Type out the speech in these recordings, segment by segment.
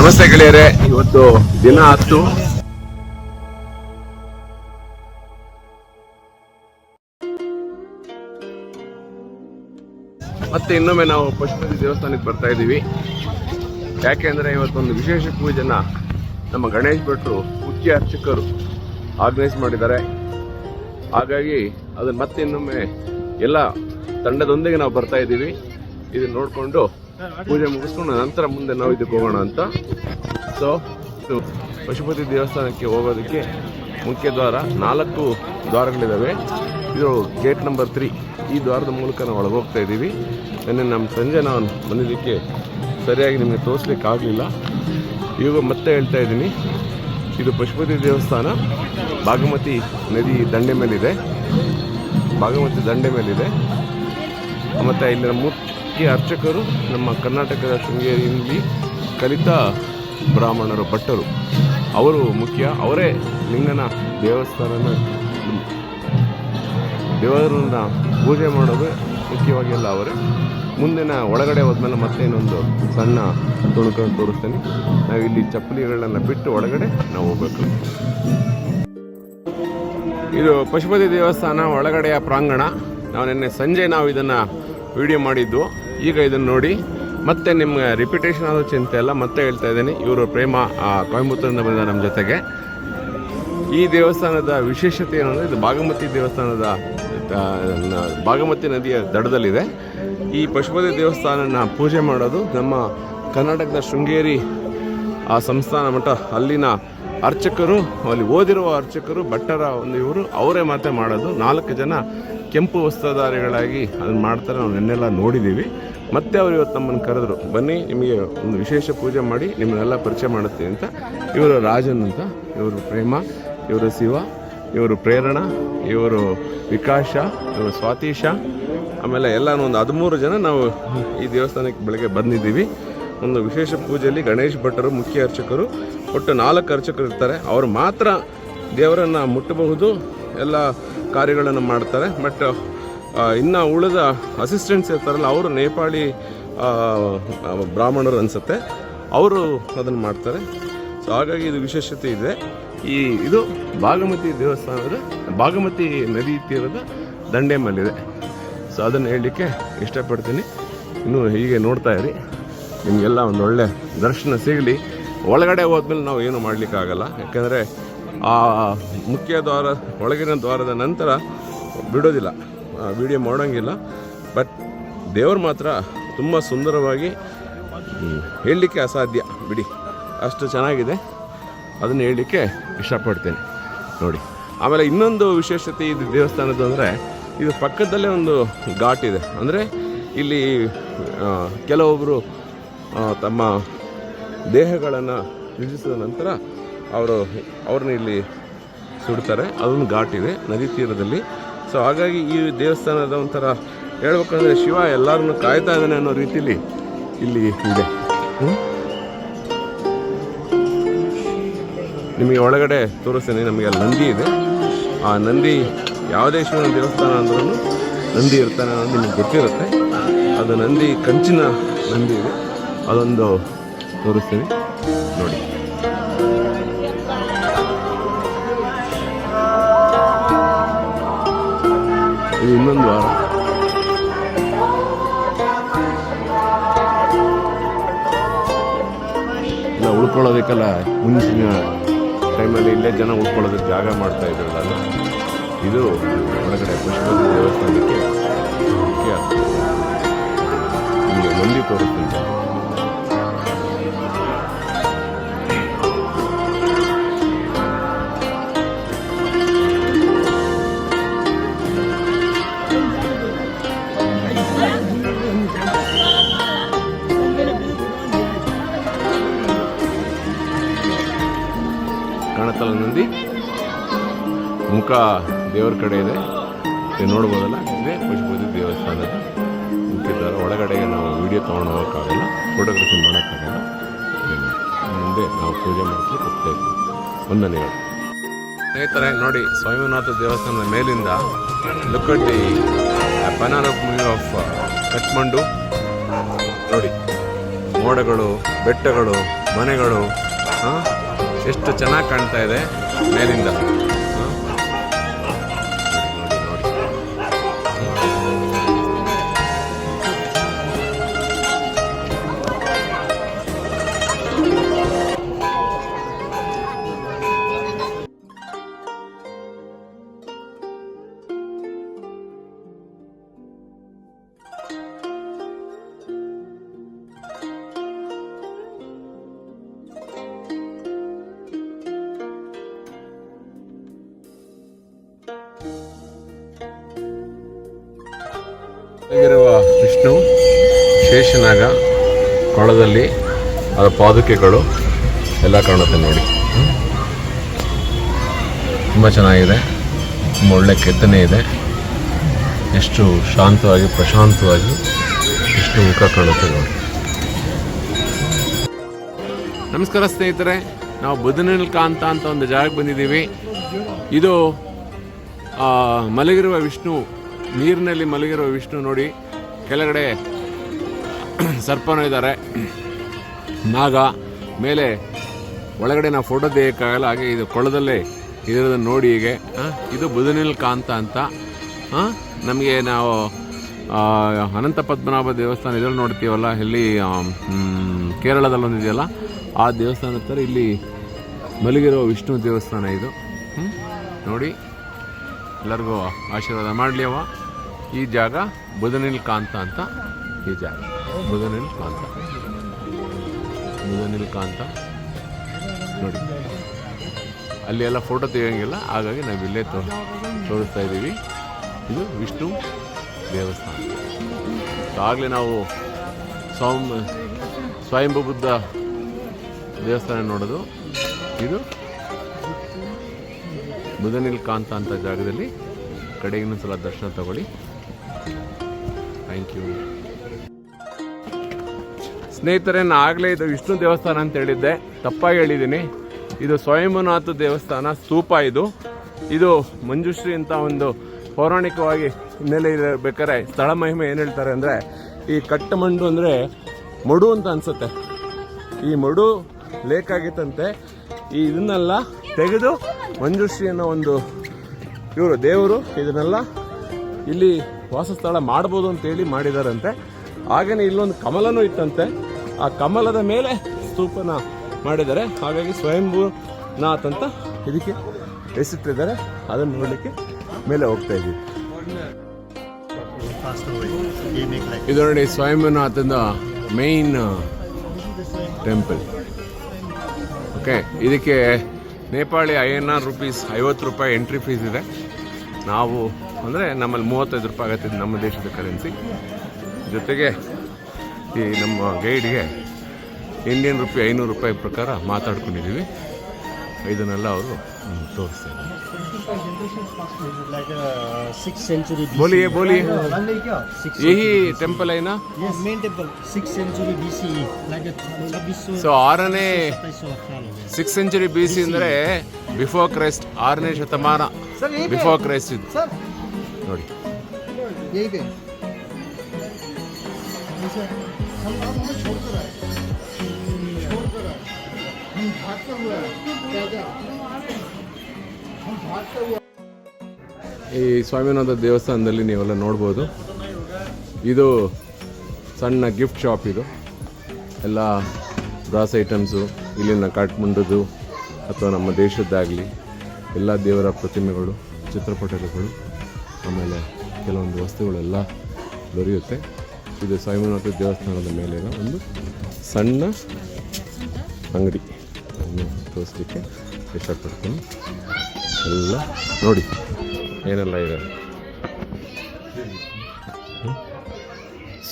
ನಮಸ್ತೆ ಗೆಳೆಯರೆ, ಇವತ್ತು ದಿನ 10. ಮತ್ತೆ ಇನ್ನೊಮ್ಮೆ ನಾವು ಪಶುಪತಿ ದೇವಸ್ಥಾನಕ್ಕೆ ಬರ್ತಾ ಇದ್ದೀವಿ. ಯಾಕೆಂದ್ರೆ ಇವತ್ತೊಂದು ವಿಶೇಷ ಪೂಜೆನ ನಮ್ಮ ಗಣೇಶ್ ಭಟ್ರು ಮುಖ್ಯ ಅರ್ಚಕರು ಆರ್ಗನೈಸ್ ಮಾಡಿದ್ದಾರೆ. ಹಾಗಾಗಿ ಅದನ್ನ ಮತ್ತೆ ಇನ್ನೊಮ್ಮೆ ಎಲ್ಲ ತಂಡದೊಂದಿಗೆ ನಾವು ಬರ್ತಾ ಇದ್ದೀವಿ. ಇದನ್ನ ನೋಡಿಕೊಂಡು ಪೂಜೆ ಮುಗಿಸ್ಕೊಂಡು ನಂತರ ಮುಂದೆ ನಾವು ಇದಕ್ಕೆ ಹೋಗೋಣ ಅಂತ. ಸೊ ಪಶುಪತಿ ದೇವಸ್ಥಾನಕ್ಕೆ ಹೋಗೋದಕ್ಕೆ ಮುಖ್ಯ ದ್ವಾರ 4 ದ್ವಾರಗಳಿದ್ದಾವೆ. ಇದು ಗೇಟ್ ನಂಬರ್ 3. ಈ ದ್ವಾರದ ಮೂಲಕ ನಾವು ಒಳಗೆ ಹೋಗ್ತಾ ಇದ್ದೀವಿ. ನಮ್ಮ ಸಂಜೆ ನಾವು ಬಂದಿದ್ದಕ್ಕೆ ಸರಿಯಾಗಿ ನಿಮಗೆ ತೋರಿಸ್ಲಿಕ್ಕಾಗಲಿಲ್ಲ. ಇವಾಗ ಮತ್ತೆ ಹೇಳ್ತಾ ಇದ್ದೀನಿ, ಇದು ಪಶುಪತಿ ದೇವಸ್ಥಾನ ಬಾಗಮತಿ ನದಿ ದಂಡೆ ಮೇಲಿದೆ. ಮತ್ತು ಇಲ್ಲಿನ ಮುಖ್ಯ ಅರ್ಚಕರು ನಮ್ಮ ಕರ್ನಾಟಕದ ಶೃಂಗೇರಿಯಲ್ಲಿ ಕಲಿತ ಬ್ರಾಹ್ಮಣರು, ಭಟ್ಟರು. ಅವರು ಮುಖ್ಯ. ಅವರೇ ಲಿಂಗನ ದೇವರನ್ನ ಪೂಜೆ ಮಾಡೋದು ಮುಖ್ಯವಾಗಿ ಎಲ್ಲ ಅವರೇ. ಮುಂದಿನ ಒಳಗಡೆ ಹೋದ್ಮೇಲೆ ಮತ್ತೆ ಇನ್ನೊಂದು ಸಣ್ಣ ತುಣುಕನ್ನು ತೋರಿಸ್ತೇನೆ. ನಾವು ಇಲ್ಲಿ ಚಪ್ಪಲಿಗಳನ್ನ ಬಿಟ್ಟು ಒಳಗಡೆ ನಾವು ಹೋಗ್ಬೇಕು. ಇದು ಪಶುಪತಿ ದೇವಸ್ಥಾನ ಒಳಗಡೆಯ ಪ್ರಾಂಗಣ. ನಾವು ನಿನ್ನೆ ಸಂಜೆ ನಾವು ಇದನ್ನು ವಿಡಿಯೋ ಮಾಡಿದ್ದು. ಈಗ ಇದನ್ನು ನೋಡಿ ಮತ್ತೆ ನಿಮ್ಗೆ ರಿಪಿಟೇಷನ್ ಆದೋ ಚಿಂತೆ ಎಲ್ಲ ಮತ್ತೆ ಹೇಳ್ತಾ ಇದ್ದೀನಿ. ಇವರು ಪ್ರೇಮ ಕೊಯಂಬತ್ತೂರಿಂದ ಬಂದ ನಮ್ಮ ಜೊತೆಗೆ. ಈ ದೇವಸ್ಥಾನದ ವಿಶೇಷತೆ ಏನಂದರೆ, ಇದು ಬಾಗಮತಿ ದೇವಸ್ಥಾನದ ಬಾಗಮತಿ ನದಿಯ ದಡದಲ್ಲಿದೆ. ಈ ಪಶುಪತಿ ದೇವಸ್ಥಾನನ ಪೂಜೆ ಮಾಡೋದು ನಮ್ಮ ಕರ್ನಾಟಕದ ಶೃಂಗೇರಿ ಸಂಸ್ಥಾನ ಮಠ ಅಲ್ಲಿನ ಅರ್ಚಕರು, ಅಲ್ಲಿ ಓದಿರುವ ಅರ್ಚಕರು, ಭಟ್ಟರ ಇವರು ಅವರೇ ಮಾತ್ರ ಮಾಡೋದು. 4 ಜನ ಕೆಂಪು ವಸ್ತ್ರಧಾರಿಗಳಾಗಿ ಅದನ್ನು ಮಾಡ್ತಾರೆ. ನಾವು ನಿನ್ನೆಲ್ಲ ನೋಡಿದ್ದೀವಿ. ಮತ್ತೆ ಅವರು ಇವತ್ತು ನಮ್ಮನ್ನು ಕರೆದ್ರು, ಬನ್ನಿ ನಿಮಗೆ ಒಂದು ವಿಶೇಷ ಪೂಜೆ ಮಾಡಿ ನಿಮ್ಮನ್ನೆಲ್ಲ ಪರಿಚಯ ಮಾಡುತ್ತೆ ಅಂತ. ಇವರು ರಾಜನ್ ಅಂತ, ಇವರು ಪ್ರೇಮ, ಇವರು ಶಿವ, ಇವರು ಪ್ರೇರಣ, ಇವರು ವಿಕಾಶ, ಇವರು ಸ್ವಾತೀಶ, ಆಮೇಲೆ ಎಲ್ಲ ಒಂದು 13 ಜನ ನಾವು ಈ ದೇವಸ್ಥಾನಕ್ಕೆ ಬೆಳಗ್ಗೆ ಬಂದಿದ್ದೀವಿ. ಒಂದು ವಿಶೇಷ ಪೂಜೆಯಲ್ಲಿ ಗಣೇಶ್ ಭಟ್ಟರು ಮುಖ್ಯ ಅರ್ಚಕರು, ಒಟ್ಟು 4 ಅರ್ಚಕರು ಇರ್ತಾರೆ. ಅವರು ಮಾತ್ರ ದೇವರನ್ನು ಮುಟ್ಟಬಹುದು, ಎಲ್ಲ ಕಾರ್ಯಗಳನ್ನು ಮಾಡ್ತಾರೆ. ಬಟ್ ಇನ್ನು ಉಳಿದ ಅಸಿಸ್ಟೆಂಟ್ಸ್ ಇರ್ತಾರಲ್ಲ, ಅವರು ನೇಪಾಳಿ ಬ್ರಾಹ್ಮಣರು ಅನಿಸುತ್ತೆ, ಅವರು ಅದನ್ನು ಮಾಡ್ತಾರೆ. ಸೊ ಹಾಗಾಗಿ ಇದು ವಿಶೇಷತೆ ಇದೆ. ಇದು ಬಾಗಮತಿ ದೇವಸ್ಥಾನದ ಬಾಗಮತಿ ನದಿ ತೀರದ ದಂಡೆ ಮೇಲಿದೆ. ಸೊ ಅದನ್ನು ಹೇಳಲಿಕ್ಕೆ ಇಷ್ಟಪಡ್ತೀನಿ. ಇನ್ನು ಹೀಗೆ ನೋಡ್ತಾ ಇರಿ, ನಿಮಗೆಲ್ಲ ಒಂದು ಒಳ್ಳೆ ದರ್ಶನ ಸಿಗಲಿ. ಒಳಗಡೆ ಹೋದ್ಮೇಲೆ ನಾವು ಏನು ಮಾಡಲಿಕ್ಕಾಗಲ್ಲ, ಯಾಕೆಂದರೆ ಆ ಮುಖ್ಯ ದ್ವಾರ ಒಳಗಿನ ದ್ವಾರದ ನಂತರ ಬಿಡೋದಿಲ್ಲ, ವಿಡಿಯೋ ಮಾಡೋಂಗಿಲ್ಲ. ಬಟ್ ದೇವರು ಮಾತ್ರ ತುಂಬ ಸುಂದರವಾಗಿ ಹೇಳಲಿಕ್ಕೆ ಅಸಾಧ್ಯ ಬಿಡಿ, ಅಷ್ಟು ಚೆನ್ನಾಗಿದೆ. ಅದನ್ನು ಹೇಳಲಿಕ್ಕೆ ಇಷ್ಟಪಡ್ತೇನೆ ನೋಡಿ. ಆಮೇಲೆ ಇನ್ನೊಂದು ವಿಶೇಷತೆ ಇದು ದೇವಸ್ಥಾನದ್ದು ಅಂದರೆ, ಇದು ಪಕ್ಕದಲ್ಲೇ ಒಂದು ಘಾಟ್ ಇದೆ. ಅಂದರೆ ಇಲ್ಲಿ ಕೆಲವೊಬ್ಬರು ತಮ್ಮ ದೇಹಗಳನ್ನು ತ್ಯಜಿಸಿದ ನಂತರ ಅವ್ರನ್ನ ಇಲ್ಲಿ ಸುಡ್ತಾರೆ. ಅದೊಂದು ಘಾಟ್ ಇದೆ ನದಿ ತೀರದಲ್ಲಿ. ಸೊ ಹಾಗಾಗಿ ಈ ದೇವಸ್ಥಾನದ ಒಂಥರ ಹೇಳ್ಬೇಕಂದ್ರೆ, ಶಿವ ಎಲ್ಲರನ್ನು ಕಾಯ್ತಾ ಇದ್ದಾನೆ ಅನ್ನೋ ರೀತಿಯಲ್ಲಿ ಇಲ್ಲಿ ಇದೆ. ನಿಮಗೆ ಒಳಗಡೆ ತೋರಿಸ್ತೇನೆ. ನಮಗೆ ಅಲ್ಲಿ ನಂದಿ ಇದೆ. ಆ ನಂದಿ, ಯಾವುದೇ ಶಿವನ ದೇವಸ್ಥಾನ ಅಂದ್ರೂ ನಂದಿ ಇರ್ತಾನೆ ಅನ್ನೋದು ನಿಮಗೆ ಗೊತ್ತಿರುತ್ತೆ. ಅದು ನಂದಿ, ಕಂಚಿನ ನಂದಿ ಇದೆ. ಅದೊಂದು ತೋರಿಸ್ತೀನಿ ನೋಡಿ. ಇದು ಇನ್ನೊಂದು ವಾರ. ಇಲ್ಲ ಉಳ್ಕೊಳ್ಳೋದಕ್ಕೆಲ್ಲ ಮುಂಚಿನ ಟೈಮಲ್ಲಿ ಇಲ್ಲೇ ಜನ ಉಳ್ಕೊಳ್ಳೋದಕ್ಕೆ ಜಾಗ ಮಾಡ್ತಾ ಇದ್ರಲ್ಲ. ಇದು ಒಳಗಡೆ ಪಶುಪತಿ ದೇವಸ್ಥಾನಕ್ಕೆ ಮುಖ್ಯ. ನಿಮಗೆ ಮಂದಿ ತೋರಿಸ್ತೀನಿ. ಕಾಣತ್ತಲ್ಲ ನಂದಿ, ಮುಖ ದೇವರ ಕಡೆ ಇದೆ. ನೋಡ್ಬೋದಲ್ಲ, ಇದೇ ಪಶುಪತಿ ದೇವಸ್ಥಾನದ ಮುಖ್ಯದ್ವಾರ. ಒಳಗಡೆಗೆ ನಾವು ವಿಡಿಯೋ ತೊಗೊಂಡು ಹೋಗೋಕ್ಕಾಗಲ್ಲ, ಫೋಟೋಗ್ರಫಿ ಮಾಡೋಕ್ಕಾಗಲ್ಲ. ಮುಂದೆ ನಾವು ಪೂಜೆ ಮಾಡ್ತೀವಿ, ಹೋಗ್ತಾ ಇದ್ವಿ. ವಂದನೆಗಳು ಸ್ನೇಹಿತರೆ. ನೋಡಿ, ಸ್ವಾಮಿನಾಥ ದೇವಸ್ಥಾನದ ಮೇಲಿಂದ look at the panorama of Kathmandu. ನೋಡಿ, ಮೋಡಗಳು, ಬೆಟ್ಟಗಳು, ಮನೆಗಳು ಎಷ್ಟು ಚೆನ್ನಾಗಿ ಕಾಣ್ತಾ ಇದೆ ಮೇಲಿಂದ. ಇರುವ ವಿಷ್ಣು ಶೇಷನಾಗ ಕೊಳದಲ್ಲಿ ಅದರ ಪಾದುಕೆಗಳು ಎಲ್ಲ ಕಾಣುತ್ತೆ ನೋಡಿ. ತುಂಬ ಚೆನ್ನಾಗಿದೆ, ತುಂಬ ಒಳ್ಳೆ ಕೆತ್ತನೆ ಇದೆ. ಎಷ್ಟು ಶಾಂತವಾಗಿ ಪ್ರಶಾಂತವಾಗಿ ಎಷ್ಟು ಮುಖ ಕಾಣುತ್ತೆ ನೋಡಿ. ನಮಸ್ಕಾರ ಸ್ನೇಹಿತರೆ, ನಾವು ಬದನೆಲ್ಕಾಂತ ಅಂತ ಒಂದು ಜಾಗಕ್ಕೆ ಬಂದಿದ್ದೀವಿ. ಇದು ಮಲಗಿರುವ ವಿಷ್ಣು, ನೀರಿನಲ್ಲಿ ಮಲಗಿರುವ ವಿಷ್ಣು ನೋಡಿ. ಕೆಳಗಡೆ ಸರ್ಪನೂ ಇದ್ದಾರೆ, ನಾಗ ಮೇಲೆ. ಒಳಗಡೆ ನಾವು ಫೋಟೋ ತೆಗೆಯೋಕ್ಕಾಗಲ್ಲ, ಹಾಗೆ ಇದು ಕೊಳದಲ್ಲೇ ಇರೋದನ್ನು ನೋಡಿ. ಹೀಗೆ ಇದು ಬದನೆಲ್ಕಾಂತ ಅಂತ. ನಮಗೆ ನಾವು ಅನಂತ ಪದ್ಮನಾಭ ದೇವಸ್ಥಾನ ಇದರಲ್ಲಿ ನೋಡ್ತೀವಲ್ಲ, ಇಲ್ಲಿ ಕೇರಳದಲ್ಲಿ ಒಂದಿದೆಯಲ್ಲ, ಆ ದೇವಸ್ಥಾನ ಹತ್ರ ಇಲ್ಲಿ ಮಲಗಿರೋ ವಿಷ್ಣು ದೇವಸ್ಥಾನ ಇದು. ನೋಡಿ, ಎಲ್ಲರಿಗೂ ಆಶೀರ್ವಾದ ಮಾಡಲಿ ಅವ. ಈ ಜಾಗ ಬದನೆಲ್ಕಾಂತ ಅಂತ. ಈ ಜಾಗ ಬದನೆಲ್ಕಾಂತ ನೋಡಿ. ಅಲ್ಲಿ ಎಲ್ಲ ಫೋಟೋ ತೆಗಿಯೋಂಗಿಲ್ಲ, ಹಾಗಾಗಿ ನಾವು ಇಲ್ಲೇ ತೋರಿಸ್ತಾ ಇದ್ದೀವಿ. ಇದು ವಿಷ್ಣು ದೇವಸ್ಥಾನ. ಆಗಲೇ ನಾವು ಸ್ವಯಂಭೂ ಬುದ್ಧ ದೇವಸ್ಥಾನ ನೋಡೋದು. ಇದು ಬದನೆಲ್ಕಾಂತ ಅಂತ ಜಾಗದಲ್ಲಿ ಕಡೆಗೆ ಇನ್ನೊಂದ್ಸಲ ದರ್ಶನ ತಗೊಳ್ಳಿ. ಥ್ಯಾಂಕ್ ಯು ಸ್ನೇಹಿತರೆ. ನಾನು ಆಗಲೇ ಇದು ವಿಷ್ಣು ದೇವಸ್ಥಾನ ಅಂತ ಹೇಳಿದ್ದೆ, ತಪ್ಪಾಗಿ ಹೇಳಿದ್ದೀನಿ. ಇದು ಸ್ವಯಂಭೂನಾಥ ದೇವಸ್ಥಾನ ಸ್ತೂಪ. ಇದು ಮಂಜುಶ್ರೀ ಅಂತ ಒಂದು ಪೌರಾಣಿಕವಾಗಿ ಹಿನ್ನೆಲೆ ಇರಬೇಕಾದ್ರೆ ಸ್ಥಳ ಮಹಿಮೆ ಏನು ಹೇಳ್ತಾರೆ ಅಂದರೆ, ಈ ಕಟ್ಟಮಂಡು ಅಂದರೆ ಮಡು ಅಂತ ಅನ್ಸುತ್ತೆ. ಈ ಮಡು ಲೇಕ್ ಆಗಿತ್ತಂತೆ. ಇದನ್ನೆಲ್ಲ ತೆಗೆದು ಮಂಜುಶ್ರೀ ಅನ್ನೋ ಒಂದು ಇವರು ದೇವರು ಇದನ್ನೆಲ್ಲ ಇಲ್ಲಿ ವಾಸಸ್ಥಳ ಮಾಡ್ಬೋದು ಅಂತೇಳಿ ಮಾಡಿದಾರಂತೆ. ಹಾಗೇನೆ ಇಲ್ಲೊಂದು ಕಮಲನೂ ಇತ್ತಂತೆ, ಆ ಕಮಲದ ಮೇಲೆ ಸ್ತೂಪನ ಮಾಡಿದ್ದಾರೆ. ಹಾಗಾಗಿ ಸ್ವಯಂಭೂನಾಥ್ ಅಂತ ಇದಕ್ಕೆ ಹೆಸರಿಟ್ಟಿದ್ದಾರೆ. ಅದನ್ನು ನೋಡಲಿಕ್ಕೆ ಮೇಲೆ ಹೋಗ್ತಾ ಇದ್ದೀವಿ. ಇದು ನೋಡಿ ಸ್ವಯಂಭೂನಾಥದ ಮೇನ್ ಟೆಂಪಲ್. ಓಕೆ, ಇದಕ್ಕೆ ನೇಪಾಳಿ INR ರೂಪೀಸ್ 50 ರೂಪಾಯಿ ಎಂಟ್ರಿ ಫೀಸ್ ಇದೆ. ನಾವು ಅಂದರೆ ನಮ್ಮಲ್ಲಿ 35 ರೂಪಾಯಿ ಆಗುತ್ತೆ ನಮ್ಮ ದೇಶದ ಕರೆನ್ಸಿ. ಜೊತೆಗೆ ಈ ನಮ್ಮ ಗೈಡ್ಗೆ ಇಂಡಿಯನ್ ರೂಪಿ 500 ರೂಪಾಯಿ ಪ್ರಕಾರ ಮಾತಾಡ್ಕೊಂಡಿದ್ದೀವಿ. ಇದನ್ನೆಲ್ಲ ಅವರು ತೋರಿಸ್ತಾರೆ. बोलिए बोलिए, यही टेंपल है ना? Yes, main temple, 6th century BCE. Like 2600. So 6th century BC ಅಂದರೆ ಬಿಫೋರ್ ಕ್ರೈಸ್ಟ್, 6ನೇ ಶತಮಾನ ಬಿಫೋರ್ ಕ್ರೈಸ್ಟ್ ಇದು ನೋಡಿ. ಈ ಸ್ವಾಮಿನಾಥ ದೇವಸ್ಥಾನದಲ್ಲಿ ನೀವೆಲ್ಲ ನೋಡ್ಬೋದು. ಇದು ಸಣ್ಣ ಗಿಫ್ಟ್ ಶಾಪ್. ಇದು ಎಲ್ಲ ಬ್ರಾಸ್ ಐಟಮ್ಸು, ಇಲ್ಲಿನ ಕಾಠ್ಮಂಡುದು ಅಥವಾ ನಮ್ಮ ದೇಶದ್ದಾಗಲಿ ಎಲ್ಲ ದೇವರ ಪ್ರತಿಮೆಗಳು, ಚಿತ್ರಪಟಗಳು, ಆಮೇಲೆ ಕೆಲವೊಂದು ವಸ್ತುಗಳೆಲ್ಲ ದೊರೆಯುತ್ತೆ. ಇದು ಸ್ವಾಮಿನಾಥ ದೇವಸ್ಥಾನದ ಮೇಲಿನ ಒಂದು ಸಣ್ಣ ಅಂಗಡಿ. ತೋರಿಸ್ಲಿಕ್ಕೆ ಇಷ್ಟಪಡ್ತೀನಿ. ಎಲ್ಲ ನೋಡಿ ಏನೆಲ್ಲ ಇದೆ.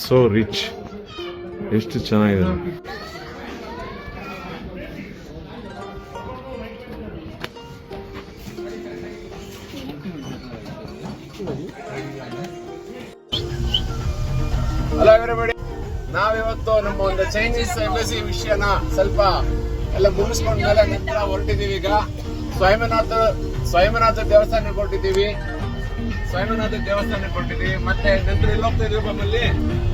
ಸೋ ರಿಚ್, ಎಷ್ಟು ಚೆನ್ನಾಗಿದೆ. ಹಲೋ ಎವ್ರಿಬಡಿ, ನಾವಿವತ್ತು ನಮ್ಮ ಒಂದು ಚೈನೀಸ್ ಎಂಬಸಿ ವಿಷಯನ ಸ್ವಲ್ಪ ಎಲ್ಲ ಮುಗಿಸ್ಕೊಂಡ್ಮೇಲೆ ನಂತರ ಹೊರಟಿದ್ದೀವಿ. ಈಗ ಸ್ವಯಂಭೂನಾಥ ದೇವಸ್ಥಾನಕ್ಕೆ ಹೊರಟಿದ್ದೀವಿ. ಮತ್ತೆ ನಂತರ ಎಲ್ಲಿ ಹೋಗ್ತಾ ಇದೀವಿ?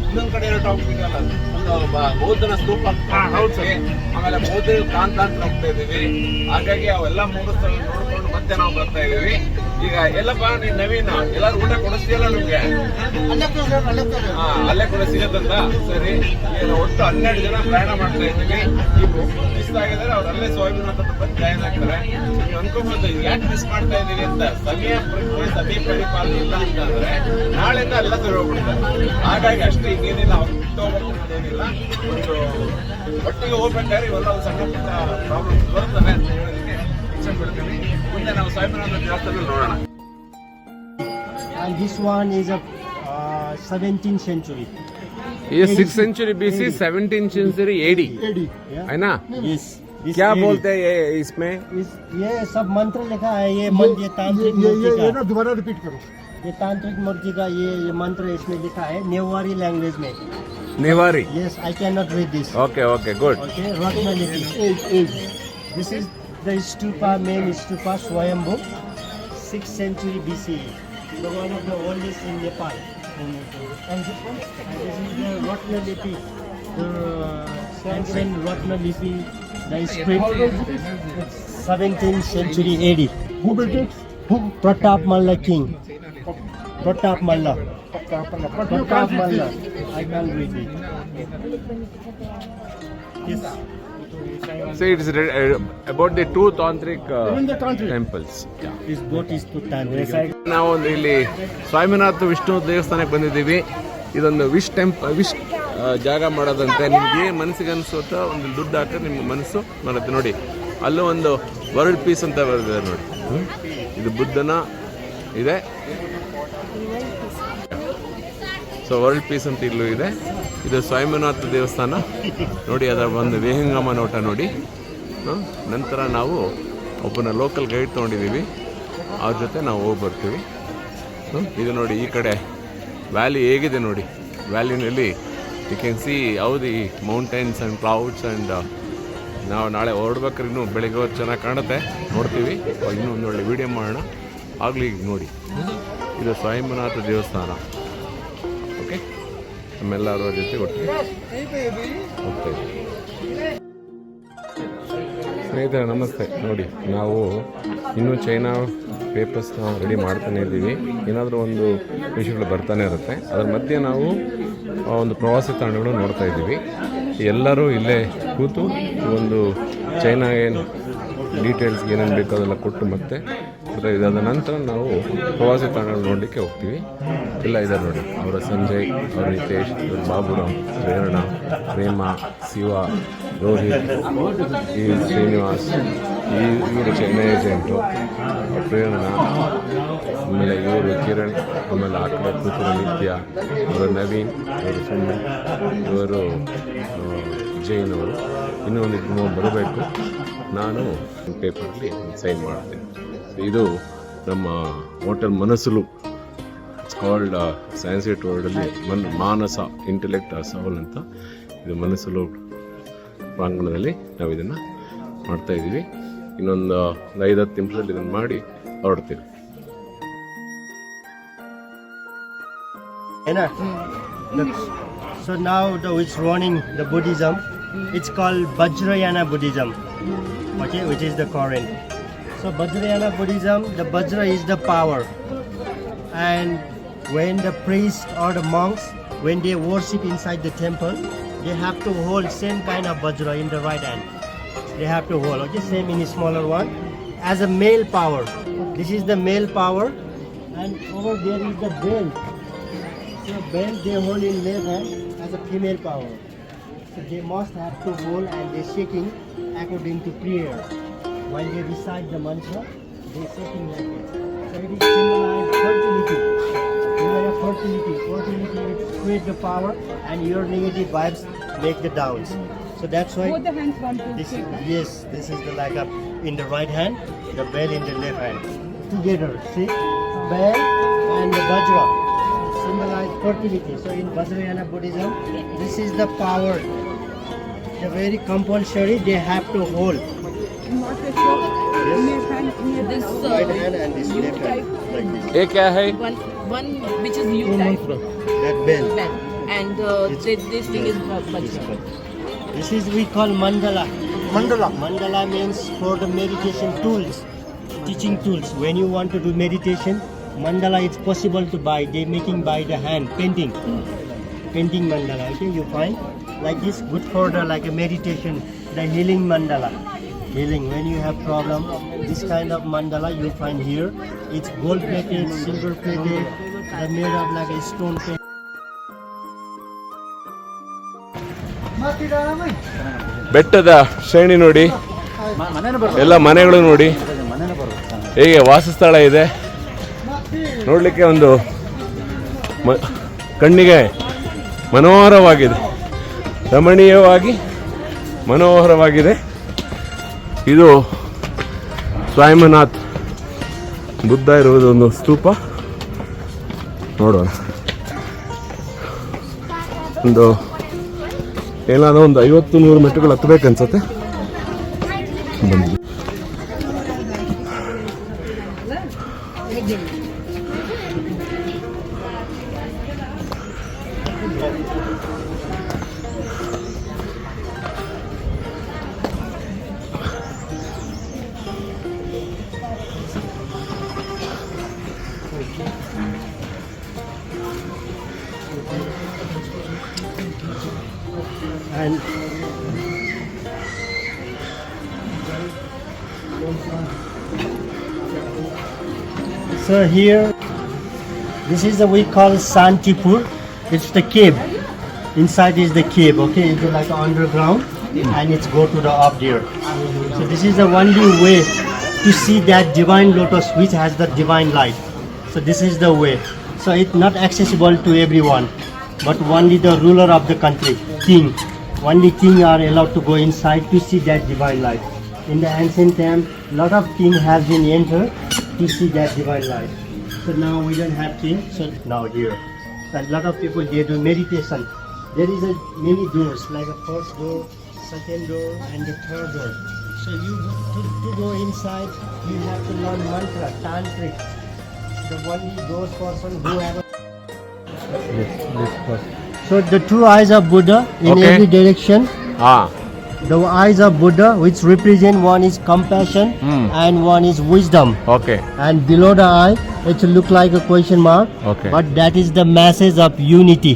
ಇನ್ನೊಂದ್ ಕಡೆ ಏನೋ ಟಾಪಿಕ್ ಇದೆಯಲ್ಲ, ಒಂದು ಬೌದ್ಧನ ಸ್ತೂಪ ಹೌದು ಸರ್. ಆಮೇಲೆ ಬೌದ್ಧ ಪ್ರಾಂತ ಅಂತ ಹೋಗ್ತಾ ಇದೀವಿ. ಹಾಗಾಗಿ ಅವೆಲ್ಲ ಮುಗಿಸ್ತಾ ನೋಡ್ಕೊಂಡು ಮತ್ತೆ ನಾವು ಬರ್ತಾ ಇದೀವಿ. ಈಗ ಎಲ್ಲಪ್ಪ ನೀನ್ ನವೀನ್ ಎಲ್ಲಾರು ಊಟ ಕೊಡಿಸ್ತೀಯಲ್ಲ ನಮ್ಗೆ? ಅಲ್ಲೇ ಕೂಡ ಸಿಗತ್ತಂತ. ಸರಿ, ಈಗ ಒಟ್ಟು 12 ಜನ ಪ್ರಯಾಣ ಮಾಡ್ತಾ ಇದ್ದೀವಿ. ಈಗ ಮಿಸ್ ಆಗಿದ್ದಾರೆ, ಅವ್ರು ಅಲ್ಲೇ ಸೋಯಾಬೀನ್ ಅಂತ ಬಂದು ಜಾಯ್ನ್ ಆಗ್ತಾರೆ. ನೀವು ಅನ್ಕೋಬಹುದು ಯಾಕೆ ಮಿಸ್ ಮಾಡ್ತಾ ಇದೀವಿ ಅಂತ. ಸಮಯ ಪರಿಪಾಲನೆ ಇಲ್ಲ ಅಂತಂದ್ರೆ ನಾಳೆಯಿಂದ ಎಲ್ಲ ಸರಿ ಹೋಗ್ಬಿಡ್ತಾರೆ. ಹಾಗಾಗಿ ಅಷ್ಟೇ, ಈಗೇನಿಲ್ಲ ಅವ್ರು ಬಿಟ್ಟು ಹೋಗ್ಬೇಕು ಅನ್ನೋದೇನಿಲ್ಲ. ಒಂದು ಒಟ್ಟಿಗೆ ಹೋಗ್ಬೇಕಾದ್ರೆ ಇವೆಲ್ಲ ಒಂದು ಸಣ್ಣ ಪುಟ್ಟ ಪ್ರಾಬ್ಲಮ್ಸ್ ಬರ್ತವೆ ಅಂತ ಹೇಳೋದಕ್ಕೆ ಇಚ್ಛೆ ಪಡ್ತೀನಿ. ಮುಂದೆ ನಾವು ಸಾಯಿಬಾಬಾನ ದೇವಸ್ಥಾನ ನೋಡೋಣ. And this one is a 17th century. ये 6th century BC, 17th century AD Yeah. है ना? Yes. This क्या AD. बोलते हैं ये इसमें? ये सब मंत्र लिखा है. ये मंत्र तांत्रिक मूर्ति का. ना दोबारा रिपीट करो. ये तांत्रिक मूर्ति का ये मंत्र इसमें लिखा है नेवारी लैंग्वेज में. Newari. Yes, I cannot read this. Okay, okay, good. Okay, Ratnaliki. This is the stupa, main stupa, Swayambhu, 6th century BCE. The one of the oldest in Nepal. And this one? And this is the Ratnalipi, the ancient Ratnalipi, the script, 17th century AD. Who built it? Pratap Malla king. Pratap Malla. But you Pratap can't read Malla. this. I can't read it. Yes. So it is about the two tantric Even the tantric. temples. Yeah. This boat is to tantric. ನಾವು ಒಂದು ಇಲ್ಲಿ ಸ್ವಾಮಿನಾಥ ವಿಷ್ಣು ದೇವಸ್ಥಾನಕ್ಕೆ ಬಂದಿದ್ದೀವಿ. ಇದೊಂದು wish ಜಾಗ ಮಾಡೋದಂತೆ. ನಿಮ್ಗೆ ಏನು ಮನಸ್ಸಿಗೆ ಅನಿಸುತ್ತೋ ಒಂದು ದುಡ್ಡು ಹಾಕಿದ್ರೆ ನಿಮ್ಮ ಮನಸ್ಸು ಮಾಡುತ್ತೆ. ನೋಡಿ ಅಲ್ಲೂ ಒಂದು ವರ್ಲ್ಡ್ ಪೀಸ್ ಅಂತ ಬರೆದಿದೆ ನೋಡಿ. ಇದು ಬುದ್ಧನ ಇದೆ. ಸೊ ವರ್ಲ್ಡ್ ಪೀಸ್ ಅಂತ ಇಲ್ಲೂ ಇದೆ. ಇದು ಸ್ವಾಮಿನಾಥ ದೇವಸ್ಥಾನ ನೋಡಿ. ಅದರ ಒಂದು ವಿಹಂಗಮ ನೋಟ ನೋಡಿ. ನಂತರ ನಾವು ಒಬ್ಬನ ಲೋಕಲ್ ಗೈಡ್ ತೊಗೊಂಡಿದ್ದೀವಿ, ಅವ್ರ ಜೊತೆ ನಾವು ಹೋಗಿ ಬರ್ತೀವಿ. ಇದು ನೋಡಿ ಈ ಕಡೆ ವ್ಯಾಲಿ ಹೇಗಿದೆ ನೋಡಿ. ವ್ಯಾಲಿನಲ್ಲಿ you can see how the mountains and clouds and ನಾವು ನಾಳೆ ಹೊರಡ್ಬೇಕಾದ್ರೆ ಇನ್ನೂ ಬೆಳಿಗ್ಗೆ ಹೊತ್ತು ಚೆನ್ನಾಗಿ ಕಾಣುತ್ತೆ, ನೋಡ್ತೀವಿ. ಇನ್ನೂ ಒಂದು ಒಳ್ಳೆ ವೀಡಿಯೋ ಮಾಡೋಣ. ಆಗಲಿ ಈಗ ನೋಡಿ, ಇದು ಸ್ವಾಮಿನಾಥ ದೇವಸ್ಥಾನ. ಓಕೆ, ನಮ್ಮೆಲ್ಲರ ಜೊತೆ ಒಟ್ಟಿಗೆ ಹೋಗ್ತಾ ಇದ್ದೀವಿ. ಸ್ನೇಹಿತರೆ ನಮಸ್ತೆ. ನೋಡಿ ನಾವು ಇನ್ನೂ ಚೈನಾ ಪೇಪರ್ಸ್ ನಾವು ರೆಡಿ ಮಾಡ್ತಾನೆ ಇದ್ದೀವಿ. ಏನಾದರೂ ಒಂದು ವಿಷಯಗಳು ಬರ್ತಾನೆ ಇರುತ್ತೆ. ಅದರ ಮಧ್ಯೆ ನಾವು ಒಂದು ಪ್ರವಾಸಿ ತಾಣಗಳು ನೋಡ್ತಾ ಇದ್ದೀವಿ. ಎಲ್ಲರೂ ಇಲ್ಲೇ ಕೂತು ಒಂದು ಚೈನಾ ಏನು ಡೀಟೇಲ್ಸ್ ಏನೇನು ಬೇಕೋ ಅದೆಲ್ಲ ಕೊಟ್ಟು ಮತ್ತೆ ಇದಾದ ನಂತರ ನಾವು ಪ್ರವಾಸಿ ತಾಣಗಳು ನೋಡಲಿಕ್ಕೆ ಹೋಗ್ತೀವಿ. ಎಲ್ಲ ಇದ್ದಾರೆ ನೋಡಿ. ಅವರ ಸಂಜಯ್, ಅವರ ನಿತೇಶ್, ಇವರು ಬಾಬುರಾಮ್, ಪ್ರೇರಣಾ, ಪ್ರೇಮ, ಶಿವ, ರೋಹಿತ್, ಈ ಶ್ರೀನಿವಾಸ್, ಇವರು ಚೈನಾ ಏಜೆಂಟು, ಪ್ರೇರಣಾ, ಆಮೇಲೆ ಇವರು ಕಿರಣ್, ಆಮೇಲೆ ಆ ಕಡೆ ಕೂತಿರೋ ನಿತ್ಯ, ಇವರು ನವೀನ್, ಇವರು ಸುಮ್ಮನೆ, ಇವರು ಜೈನ್ ಅವರು. ಇನ್ನೂ ಒಂದು ಬರಬೇಕು. ನಾನು ಪೇಪರಲ್ಲಿ ಸೈನ್ ಮಾಡ್ತೇನೆ. ಇದು ನಮ್ಮ hotel Manaslu. It's called Sanskrit ವರ್ಲ್ಡಲ್ಲಿ ಮಾನಸ ಇಂಟೆಲೆಕ್ಟ್ ಸೌಲ್ ಅಂತ. ಇದು ಮನಸ್ಸುಲು ಪ್ರಾಂಗಣದಲ್ಲಿ ನಾವು ಇದನ್ನು ಮಾಡ್ತಾಯಿದ್ದೀವಿ. ಇನ್ನೊಂದು 5-10 ನಿಮಿಷದಲ್ಲಿ ಇದನ್ನು ಮಾಡಿ ಹೊರಡ್ತೀವಿ. So now it's running the Buddhism. It's called Vajrayana Buddhism. Okay, which is the current. So Vajrayana Buddhism, the Vajra is the power. And when the priests or the monks, when they worship inside the temple, they have to hold same kind of Vajra in the right hand. They have to hold, okay, same in a smaller one, as a male power. This is the male power. And over there is the bell. So bell they hold in left hand as a female power. So they must have to hold and they're shaking according to prayer. While they recite the mantra, they're shaking like this. So it is symbolized fertility. Fertility. Fertility is create the power and your negative vibes make the downs. So that's why Both the hands want to this, take that. yes, this is the like up in the right hand, the bell in the left hand. Together, see? Bell and the Vajra symbolize fertility. So in Vajrayana Buddhism, this is the power. The very compulsory they have to hold. Not the show. Yes. In your hand, near this Right hand and this left hand. type. Like this. ये क्या है? One which is U Two type. mantra. That bell. Bell. And this thing is Bajra. This is we call mandala. Mandala. Mandala means for the meditation tools, teaching tools. When you want to do meditation, mandala it's possible to buy. They making by the hand, painting mandala. Okay, you find like this good for the like a meditation, the healing mandala. Healing when you have problem, this kind of mandala you find here. It's gold plated, silver plated. They're made of like a stone plate. ಬೆಟ್ಟದ ಶ್ರೇಣಿ ನೋಡಿ, ಎಲ್ಲ ಮನೆಗಳು ನೋಡಿ ಹೇಗೆ ವಾಸಸ್ಥಳ ಇದೆ ನೋಡಲಿಕ್ಕೆ ಒಂದು ಕಣ್ಣಿಗೆ ಮನೋಹರವಾಗಿದೆ, ರಮಣೀಯವಾಗಿ ಮನೋಹರವಾಗಿದೆ. ಇದು ಸ್ವಾಮಿನಾಥ್ ಬುದ್ಧ ಇರುವುದು ಒಂದು ಸ್ತೂಪ. ನೋಡೋಣ, ಒಂದು ಏನಾದರೂ ಒಂದು 50-100 ಮೆಟ್ಟುಗಳು ಹತ್ತಬೇಕನ್ಸುತ್ತೆ. ಬಂದ್ವಿ. And so here, this is the we call Santipur. It's the cave. Inside is the cave. Okay, it's like underground, and it's go to the up there. So this is the only way to see that divine lotus, which has the divine light. So this is the way. So it's not accessible to everyone, but only the ruler of the country, king. Only king are allowed to go inside to see that divine light. In the ancient time, lot of king has been entered to see that divine light. So now we don't have king. So now here, a lot of people they do meditation. There is many doors, like a first door, second door, and the third door. So you to go inside, you have to learn mantra, tantric. The only those person who have a so the two eyes of Buddha in Okay. every direction. ಹಾಂ, The eyes of Buddha, which represent one is compassion and one is wisdom. Okay And below the eye, it look like a question mark. Okay. But that is the message of unity.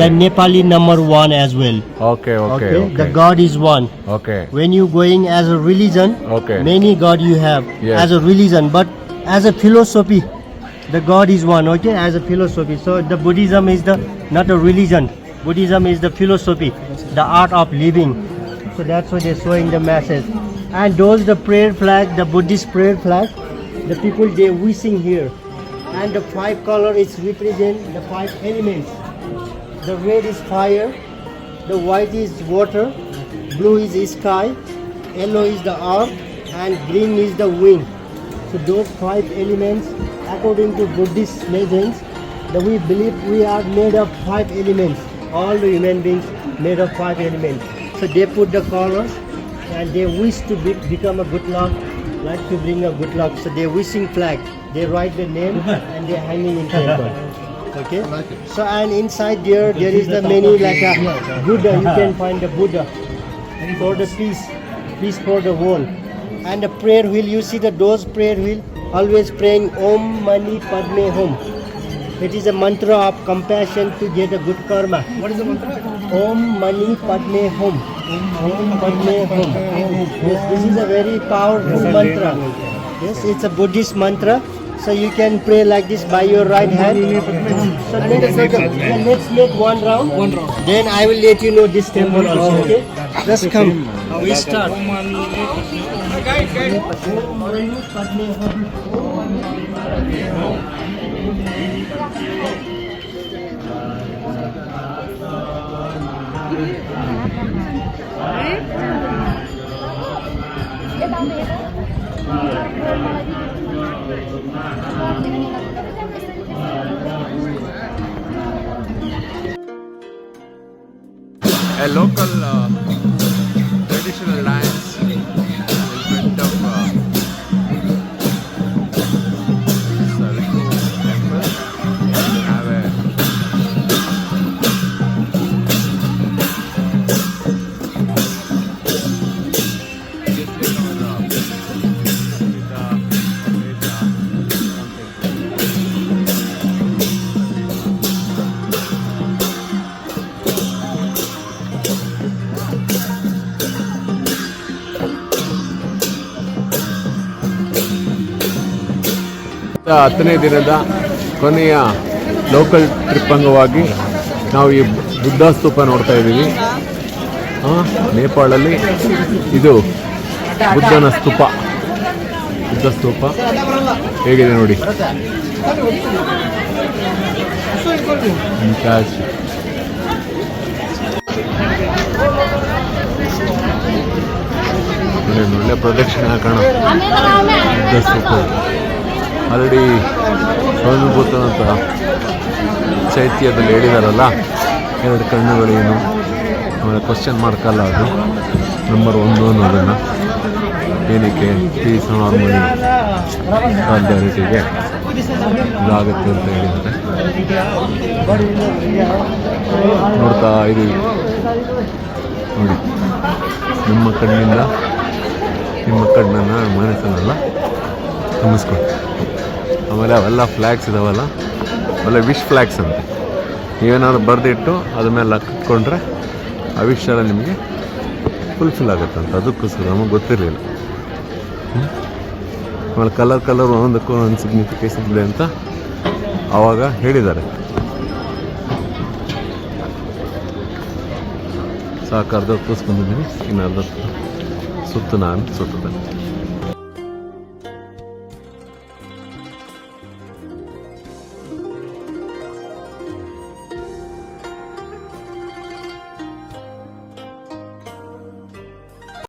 The Nepali number 1 as well. Okay okay The God is one. Okay When you going as a religion, Okay. many God you have Yes. as a religion, but as a philosophy, the God is one. Okay, as a philosophy. So the Buddhism is the not a religion. Buddhism is the philosophy, the art of living. So that's why they're showing the message. And those the prayer flag, the Buddhist prayer flag, the people they wishing here. And the 5 color is represent the 5 elements. The red is fire, the white is water, blue is sky, yellow is the earth, and green is the wind. So those 5 elements, according to Buddhist legends, that we believe we are made of 5 elements. All the human beings made of 5 elements. So they put the colors and they wish to become a good luck, like to bring a good luck. So they're wishing flag. They write the name and they're hanging in temple. Okay. So and inside there is the many like a Buddha. You can find the Buddha for the peace for the world. And the prayer wheel. You see those prayer wheel always praying Om Mani Padme Hum. It is a mantra of compassion to get a good karma. What is the mantra? Om Mani Padme Hum. Om Padme Hum. Yes, this is a very powerful mantra. Yes, it's a Buddhist mantra. So you can pray like this by your right hand. So let's make one round. Then I will let you know this temple also. Okay? Just come. We start. Om Mani Padme Hum. A local traditional dance in front of Sariko temple. We have a 10ನೇ ದಿನದ ಕೊನೆಯ local trip ಅಂಗವಾಗಿ ನಾವು ಈ ಬುದ್ಧ ಸ್ತೂಪ ನೋಡ್ತಾ ಇದ್ದೀವಿ. ನೇಪಾಳಲ್ಲಿ ಇದು ಬುದ್ಧನ ಸ್ತೂಪ. ಬುದ್ಧ ಸ್ತೂಪ ಹೇಗಿದೆ ನೋಡಿ. ಒಳ್ಳೆ ಪ್ರದಕ್ಷಿಣೆ ಹಾಕೋಣ. ಬುದ್ಧ ಸ್ತೂಪ ಆಲ್ರೆಡಿ ಸ್ವಯಂಭೂತನಂತ ಚೈತ್ಯದಲ್ಲಿ ಹೇಳಿದಾರಲ್ಲ, 2 ಕಣ್ಣುಗಳೇನು, ಆಮೇಲೆ ಕ್ವಶನ್ ಮಾರ್ಕಲ್ಲ ಅದು ನಂಬರ್ 1 ಅನ್ನೋದನ್ನು ಏನಕ್ಕೆ ಪೀಸ್ ಹಾರ್ಮೋನಿ ಸಾಲಿಡಾರಿಟಿಗೆ ಇದಾಗುತ್ತೆ ಅಂತ ಹೇಳಿದ್ದಾರೆ. ನೋಡ್ತಾ ಇದ್ದೀವಿ ನೋಡಿ. ನಮ್ಮ ಕಣ್ಣಿಂದ ನಿಮ್ಮ ಕಣ್ಣನ್ನು ಮನಸ್ಸನ್ನೆಲ್ಲ ತುಂಬಿಸ್ಕೊಂಡು, ಆಮೇಲೆ ಅವೆಲ್ಲ ಫ್ಲ್ಯಾಗ್ಸ್ ಇದಾವಲ್ಲ, ಅವೆಲ್ಲ ವಿಶ್ ಫ್ಲ್ಯಾಗ್ಸ್ ಅಂತ. ನೀವೇನಾದ್ರು ಬರೆದಿಟ್ಟು ಅದ್ರ ಮೇಲೆ ಕಟ್ಕೊಂಡ್ರೆ ಆ ವಿಶ್ ಎಲ್ಲ ನಿಮಗೆ ಫುಲ್ಫಿಲ್ ಆಗುತ್ತಂತ. ಅದಕ್ಕೋಸ್ಕರ ನಮಗೆ ಗೊತ್ತಿರಲಿಲ್ಲ. ಆಮೇಲೆ ಕಲರ್ ಒಂದಕ್ಕೂ ಒಂದು ಸಿಗ್ನಿಫಿಕೇಶನ್ ಇದೆ ಅಂತ ಆವಾಗ ಹೇಳಿದ್ದಾರೆ. ಸಾಕು ಅರ್ಧ ತೋರಿಸ್ಕೊಂಡಿದ್ದೀನಿ, ಇನ್ನು ಅರ್ಧ ಸುತ್ತು ನಾನು ಸುತ್ತದೆ.